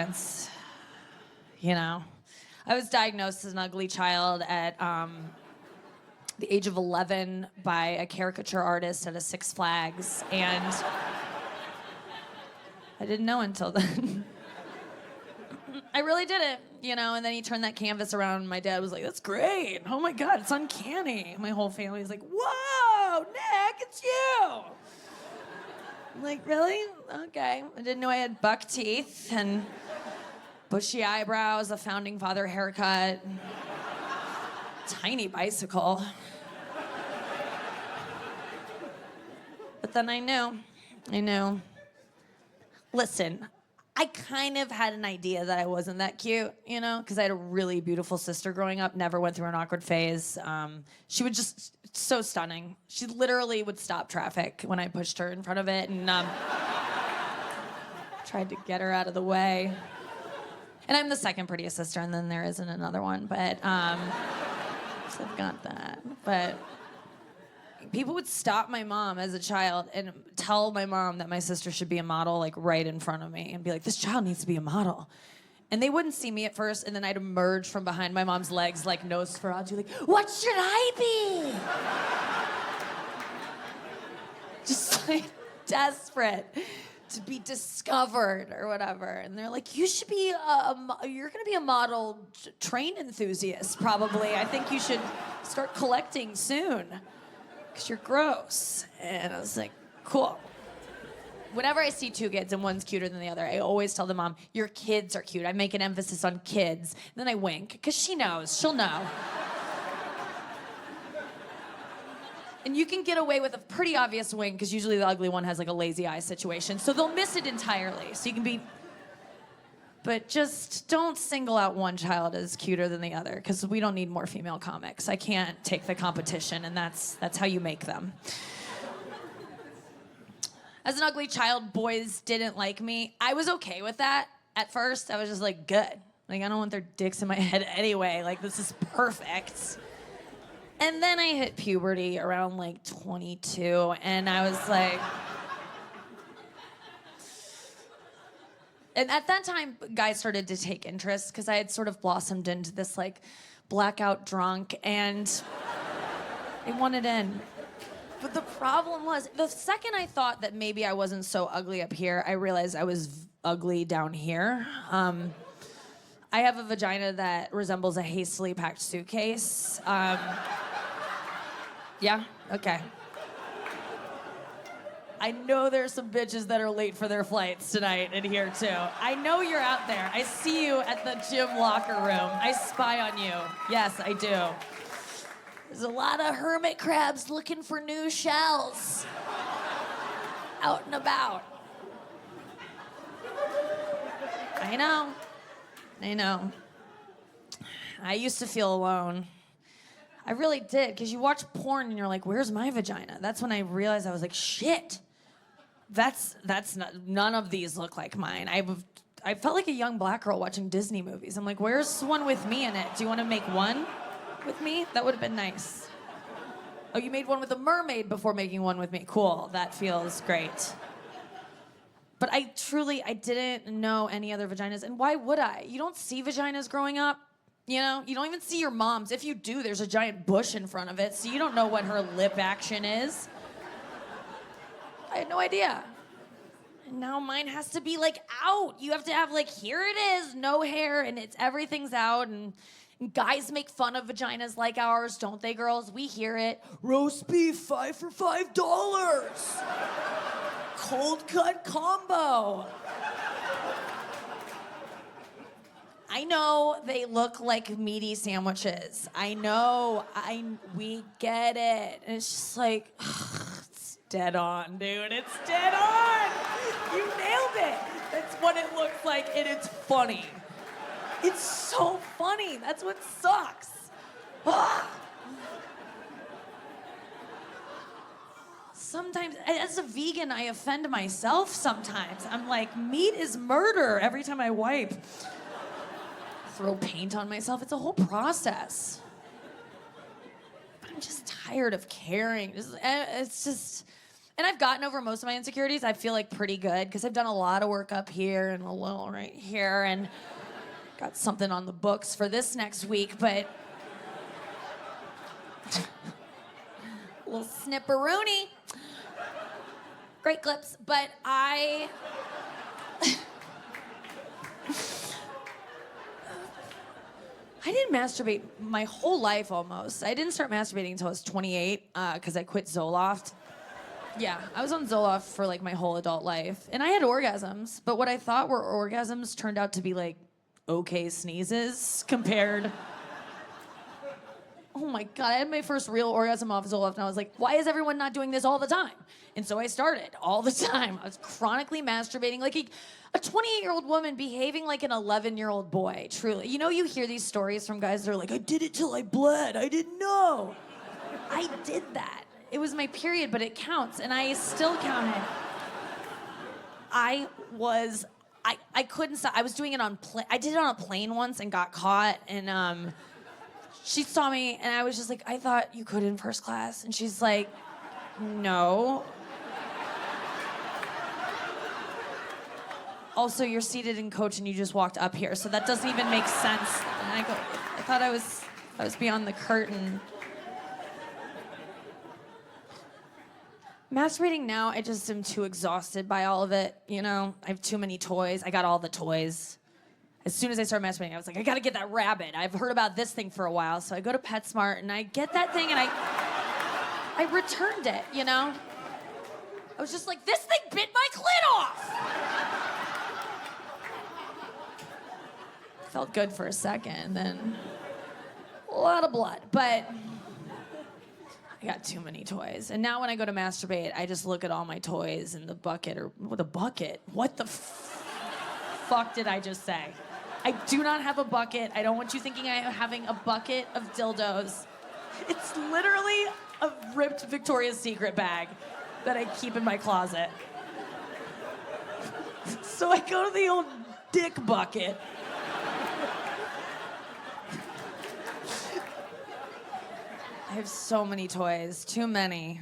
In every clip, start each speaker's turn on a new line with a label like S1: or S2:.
S1: experience. You know, I was diagnosed as an ugly child at the age of 11 by a caricature artist at a Six Flags, and I didn't know until then. I really didn't, you know, and then he turned that canvas around and my dad was like, that's great. Oh my God, it's uncanny. My whole family was like, whoa, Nick, it's you. I'm like, really? Okay. I didn't know I had buck teeth and bushy eyebrows, a founding father haircut, tiny bicycle. But then I knew. Listen, I kind of had an idea that I wasn't that cute, you know, because I had a really beautiful sister growing up, never went through an awkward phase. She was just so stunning. She literally would stop traffic when I pushed her in front of it and tried to get her out of the way. And I'm the second prettiest sister, and then there isn't another one, but so I've got that. But people would stop my mom as a child and tell my mom that my sister should be a model, like right in front of me, and be like, this child needs to be a model. And they wouldn't see me at first, and then I'd emerge from behind my mom's legs like Nosferatu, like, what should I be? Just like desperate to be discovered or whatever. And they're like, you should be, you're gonna be a model train enthusiast, probably. I think you should start collecting soon, because you're gross. And I was like, cool. Whenever I see two kids and one's cuter than the other, I always tell the mom, your kids are cute. I make an emphasis on kids. And then I wink, because she knows, she'll know. And you can get away with a pretty obvious wink, because usually the ugly one has like a lazy eye situation, so they'll miss it entirely. So you can be, but just don't single out one child as cuter than the other, because we don't need more female comics. I can't take the competition, and that's how you make them. As an ugly child, boys didn't like me. I was okay with that at first. I was just like, good. Like, I don't want their dicks in my head anyway. Like, this is perfect. And then I hit puberty around like 22, and I was like, and at that time, guys started to take interest because I had sort of blossomed into this like blackout drunk, and they wanted in. But the problem was, the second I thought that maybe I wasn't so ugly up here, I realized I was ugly down here. I have a vagina that resembles a hastily packed suitcase. Yeah? Okay. I know there's some bitches that are late for their flights tonight in here too. I know you're out there. I see you at the gym locker room. I spy on you. Yes, I do. There's a lot of hermit crabs looking for new shells. Out and about. I know. I used to feel alone. I really did, because you watch porn and you're like, where's my vagina? That's when I realized I was like, shit. That's not, none of these look like mine. I felt like a young black girl watching Disney movies. I'm like, where's one with me in it? Do you want to make one with me? That would have been nice. Oh, you made one with a mermaid before making one with me. Cool, that feels great. But I didn't know any other vaginas, and why would I? You don't see vaginas growing up. You know, you don't even see your mom's. If you do, there's a giant bush in front of it, so you don't know what her lip action is. I had no idea. And now mine has to be like out. You have to have like, here it is, no hair, and everything's out, and guys make fun of vaginas like ours, don't they, girls? We hear it. Roast beef, 5 for $5. Cold cut combo. I know they look like meaty sandwiches. I know, we get it. And it's just like, it's dead on, dude. It's dead on. You nailed it. That's what it looks like, and it's funny. It's so funny. That's what sucks. Sometimes, as a vegan, I offend myself sometimes. I'm like, meat is murder every time I wipe. Throw paint on myself. It's a whole process. But I'm just tired of caring. It's just, And I've gotten over most of my insecurities. I feel like pretty good because I've done a lot of work up here and a little right here and got something on the books for this next week, but a little snipperoonie. Great clips, but I didn't masturbate my whole life almost. I didn't start masturbating until I was 28 because I quit Zoloft. Yeah, I was on Zoloft for like my whole adult life. And I had orgasms, but what I thought were orgasms turned out to be like okay sneezes compared. Oh my God, I had my first real orgasm off Zoloft and I was like, why is everyone not doing this all the time? And so I started all the time. I was chronically masturbating like a 28-year-old woman behaving like an 11-year-old boy, truly. You know, you hear these stories from guys that are like, I did it till I bled, I didn't know. I did that. It was my period, but it counts, and I still count it. I couldn't stop. I was doing it I did it on a plane once and got caught, and she saw me, and I was just like, I thought you could in first class. And she's like, no. Also, you're seated in coach and you just walked up here, so that doesn't even make sense. And I thought I was beyond the curtain. Masturbating now, I just am too exhausted by all of it, you know? I have too many toys. I got all the toys. As soon as I started masturbating, I was like, I gotta get that rabbit. I've heard about this thing for a while, so I go to PetSmart and I get that thing and I returned it, you know? I was just like, this thing bit my clit off! Felt good for a second, and then a lot of blood, but I got too many toys. And now when I go to masturbate, I just look at all my toys in the bucket, or the bucket? What the fuck did I just say? I do not have a bucket. I don't want you thinking I am having a bucket of dildos. It's literally a ripped Victoria's Secret bag that I keep in my closet. So I go to the old dick bucket. I have so many toys, too many.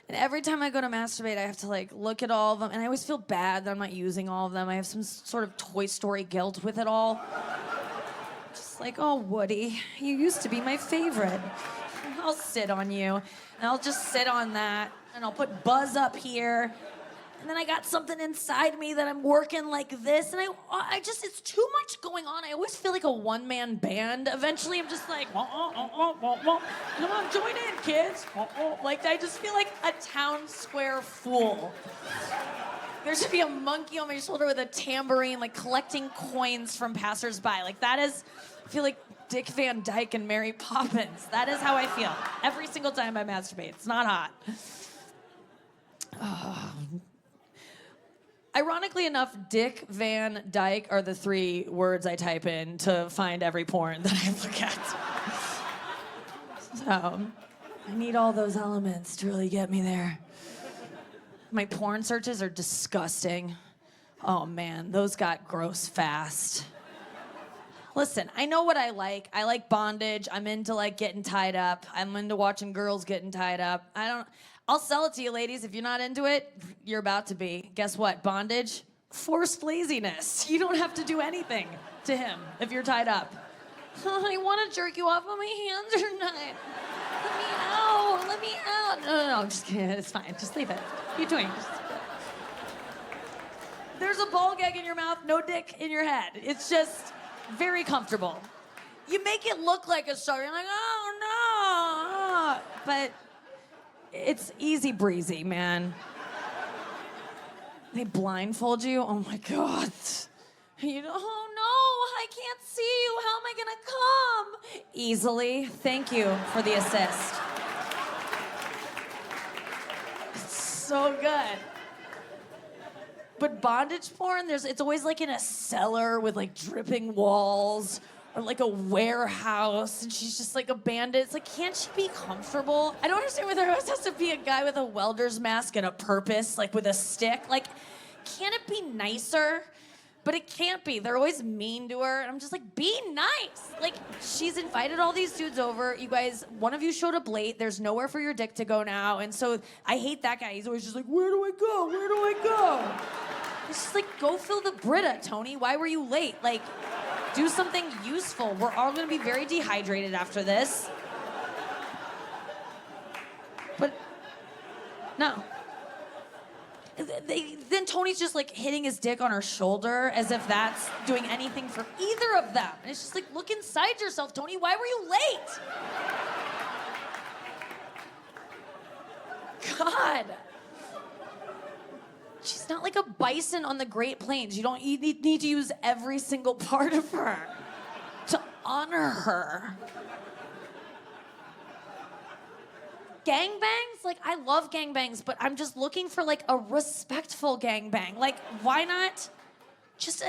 S1: And every time I go to masturbate, I have to like look at all of them, and I always feel bad that I'm not using all of them. I have some sort of Toy Story guilt with it all. Just like, oh, Woody, you used to be my favorite. I'll sit on you, and I'll just sit on that, and I'll put Buzz up here, and then I got something inside me that I'm working like this, and I just, it's too much going on. I always feel like a one-man band. Eventually, I'm just like, come on, join in, kids. Like, I just feel like a town square fool. There should be a monkey on my shoulder with a tambourine, like collecting coins from passersby. Like, that is, I feel like Dick Van Dyke and Mary Poppins. That is how I feel every single time I masturbate. It's not hot. Oh. Ironically enough, Dick Van Dyke are the 3 words I type in to find every porn that I look at. So, I need all those elements to really get me there. My porn searches are disgusting. Oh man, those got gross fast. Listen, I know what I like. I like bondage. I'm into like getting tied up. I'm into watching girls getting tied up. I'll sell it to you, ladies. If you're not into it, you're about to be. Guess what? Bondage? Forced laziness. You don't have to do anything to him if you're tied up. I want to jerk you off, but my hands are not. Let me out. Let me out. No, I'm just kidding. It's fine. Just leave it. What are you doing? There's a ball gag in your mouth, no dick in your head. It's just very comfortable. You make it look like a show. You're like, oh, no. But it's easy breezy, man. They blindfold you. Oh my God. You know, oh no, I can't see you. How am I gonna come? Easily. Thank you for the assist. It's so good. But bondage porn, it's always like in a cellar with like dripping walls. Or like a warehouse, and she's just like a bandit. It's like, can't she be comfortable? I don't understand why there always has to be a guy with a welder's mask and a purpose, like with a stick. Like, can't it be nicer? But But it can't be. They're always mean to her. And I'm just like, be nice. Like, she's invited all these dudes over. You guys, one of you showed up late. There's nowhere for your dick to go now. And so I hate that guy. He's always just like, where do I go? Where do I go? It's just like, go fill the Brita, Tony. Why were you late? Like, do something useful. We're all gonna be very dehydrated after this. But, no. Then Tony's just like hitting his dick on her shoulder as if that's doing anything for either of them. And it's just like, look inside yourself, Tony. Why were you late? God. She's not like a bison on the Great Plains. You need to use every single part of her to honor her. Gangbangs? Like, I love gangbangs, but I'm just looking for like a respectful gangbang. Like, why not just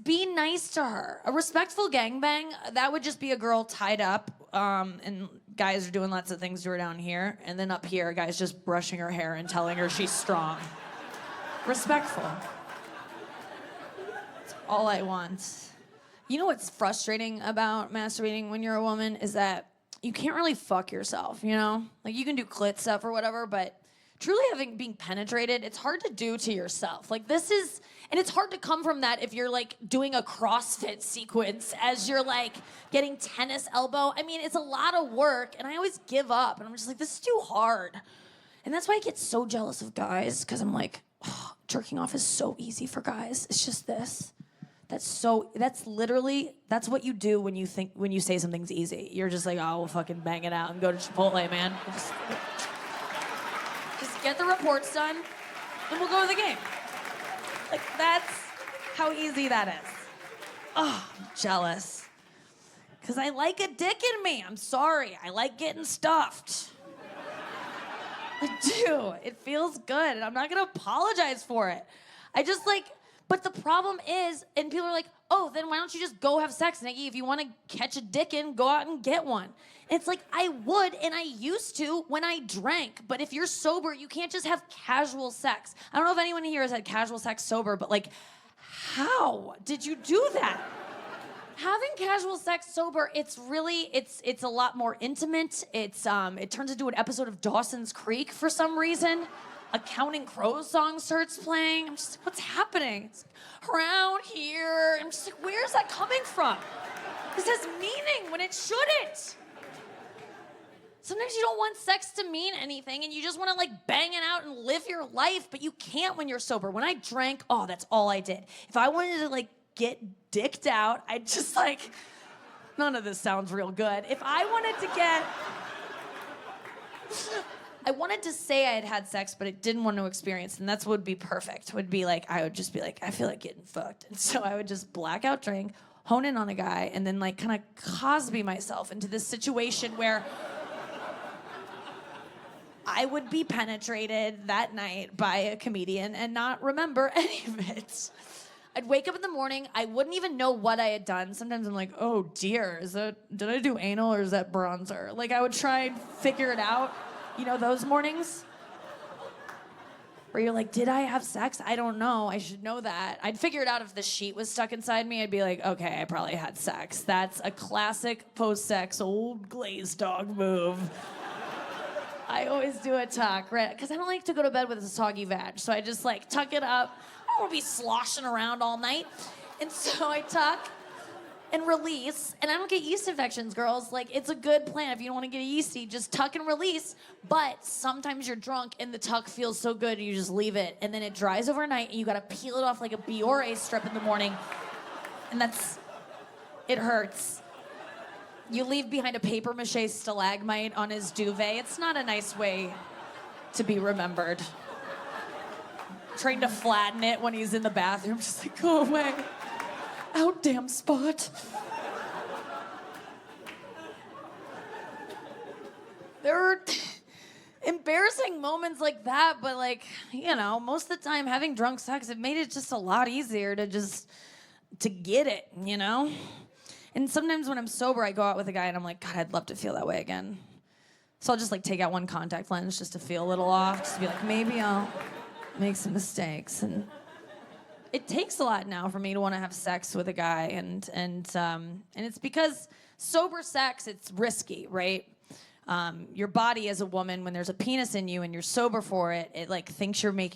S1: be nice to her? A respectful gangbang, that would just be a girl tied up, and guys are doing lots of things to her down here, and then up here, guys just brushing her hair and telling her she's strong. Respectful. That's all I want. You know what's frustrating about masturbating when you're a woman is that you can't really fuck yourself, you know? Like, you can do clit stuff or whatever, but truly being penetrated, it's hard to do to yourself. Like, and it's hard to come from that if you're, like, doing a CrossFit sequence as you're, like, getting tennis elbow. I mean, it's a lot of work, and I always give up, and I'm just like, this is too hard. And that's why I get so jealous of guys, because I'm like, oh, jerking off is so easy for guys. It's just this. That's what you do when you say something's easy. You're just like, oh, we'll fucking bang it out and go to Chipotle, man. Just get the reports done, and we'll go to the game. Like, that's how easy that is. Oh, I'm jealous. Because I like a dick in me. I'm sorry. I like getting stuffed. I do. It feels good, and I'm not gonna apologize for it. But the problem is, and people are like, oh, then why don't you just go have sex, Nikki? If you want to catch a dick in, go out and get one. And it's like, I would, and I used to when I drank. But if you're sober, you can't just have casual sex. I don't know if anyone here has had casual sex sober, but like, how did you do that? Having casual sex sober, it's a lot more intimate. It turns into an episode of Dawson's Creek for some reason. A Counting Crows song starts playing. I'm just like, what's happening? It's like, around here. I'm just like, where's that coming from? This has meaning when it shouldn't. Sometimes you don't want sex to mean anything and you just want to like bang it out and live your life, but you can't when you're sober. When I drank, oh, that's all I did. If I wanted to like get dicked out, I'd just like, none of this sounds real good. If I wanted to say I had sex, but I didn't want to experience, and that's what would be perfect. Would be like, I would just be like, I feel like getting fucked. And so I would just black out drink, hone in on a guy, and then like kind of Cosby myself into this situation where I would be penetrated that night by a comedian and not remember any of it. I'd wake up in the morning, I wouldn't even know what I had done. Sometimes I'm like, oh dear, did I do anal or is that bronzer? Like I would try and figure it out. You know those mornings? Where you're like, did I have sex? I don't know. I should know that. I'd figure it out if the sheet was stuck inside me. I'd be like, okay, I probably had sex. That's a classic post-sex old glazed dog move. I always do a tuck, right? Because I don't like to go to bed with a soggy vag. So I just like tuck it up. I don't want to be sloshing around all night. And so I tuck and release, and I don't get yeast infections, girls. Like, it's a good plan. If you don't want to get a yeasty, just tuck and release. But sometimes you're drunk and the tuck feels so good, you just leave it, and then it dries overnight, and you gotta peel it off like a Biore strip in the morning, and it hurts. You leave behind a paper mache stalagmite on his duvet. It's not a nice way to be remembered. Trying to flatten it when he's in the bathroom, just like, go away. Out, damn spot. There are embarrassing moments like that, but like, you know, most of the time having drunk sex, it made it just a lot easier to get it, you know? And sometimes when I'm sober, I go out with a guy and I'm like, God, I'd love to feel that way again. So I'll just like take out one contact lens just to feel a little off, just to be like, maybe I'll make some mistakes. And it takes a lot now for me to want to have sex with a guy, and it's because sober sex, it's risky, right? Your body as a woman, when there's a penis in you and you're sober for it, it like thinks you're making